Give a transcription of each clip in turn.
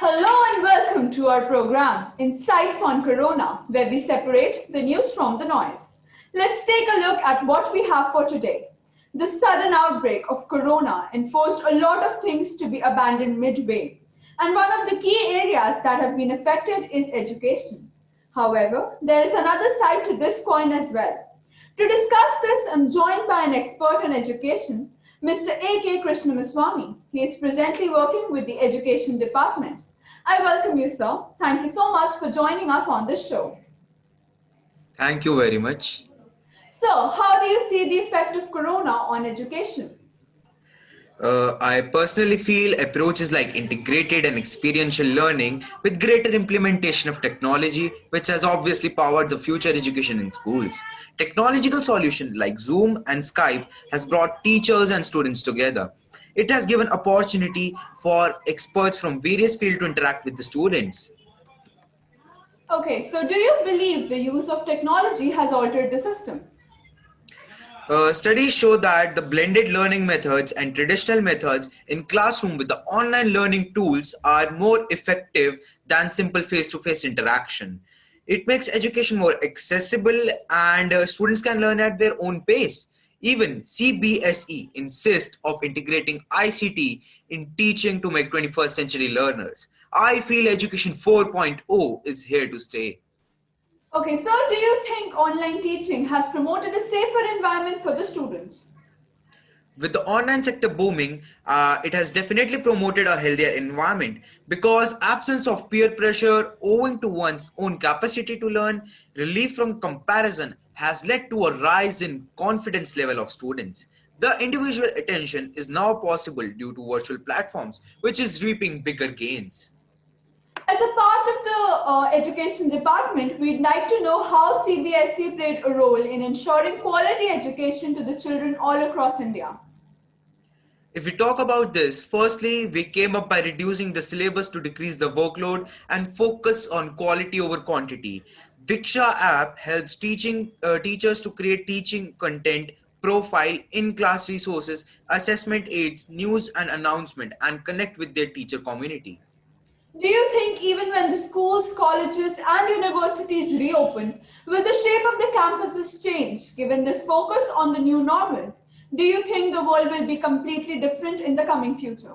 Hello and welcome to our program, Insights on Corona, where we separate the news from the noise. Let's take a look at what we have for today. The sudden outbreak of Corona enforced a lot of things to be abandoned midway, and one of the key areas that have been affected is education. However, there is another side to this coin as well. To discuss this, I'm joined by an expert on education, Mr. A.K. Krishnameswamy. He is presently working with the Education Department. I welcome you, sir. Thank you so much for joining us on this show. Thank you very much. So, how do you see the effect of Corona on education? I personally feel approaches like integrated and experiential learning with greater implementation of technology, which has obviously powered the future education in schools. Technological solution like Zoom and Skype has brought teachers and students together. It has given opportunity for experts from various fields to interact with the students. Okay, so do you believe the use of technology has altered the system? Studies show that the blended learning methods and traditional methods in classroom with the online learning tools are more effective than simple face-to-face interaction. It makes education more accessible and students can learn at their own pace. Even CBSE insists of integrating ICT in teaching to make 21st century learners. I feel Education 4.0 is here to stay. Okay, so do you think online teaching has promoted a safer environment for the students? With the online sector booming, it has definitely promoted a healthier environment because absence of peer pressure owing to one's own capacity to learn, relief from comparison has led to a rise in confidence level of students. The individual attention is now possible due to virtual platforms, which is reaping bigger gains. As a part of the education department, we'd like to know how CBSE played a role in ensuring quality education to the children all across India. If we talk about this, firstly, we came up by reducing the syllabus to decrease the workload and focus on quality over quantity. Diksha app helps teachers to create teaching content, profile, in-class resources, assessment aids, news and announcement, and connect with their teacher community. Do you think even when the schools, colleges, and universities reopen, will the shape of the campuses change given this focus on the new normal? Do you think the world will be completely different in the coming future?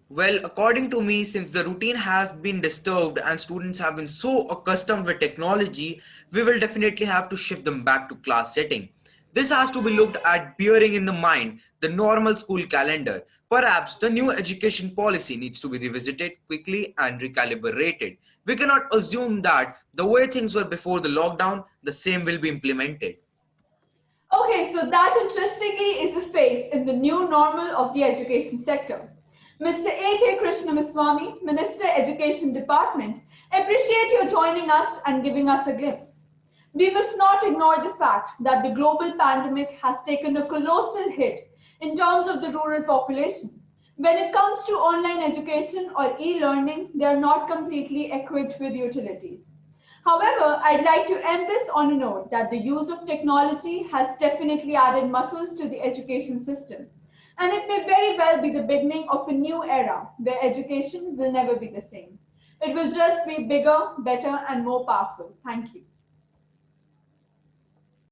Well, according to me, since the routine has been disturbed and students have been so accustomed with technology, we will definitely have to shift them back to class setting. This has to be looked at bearing in the mind the normal school calendar. Perhaps the new education policy needs to be revisited quickly and recalibrated. We cannot assume that the way things were before the lockdown, the same will be implemented. Okay, so that interestingly is a phase in the new normal of the education sector. Mr. A.K. Krishnameswamy, Minister Education Department, appreciate your joining us and giving us a glimpse. We must not ignore the fact that the global pandemic has taken a colossal hit in terms of the rural population. When it comes to online education or e-learning, they are not completely equipped with utilities. However, I'd like to end this on a note that the use of technology has definitely added muscles to the education system. And it may very well be the beginning of a new era where education will never be the same. It will just be bigger, better, and more powerful. Thank you.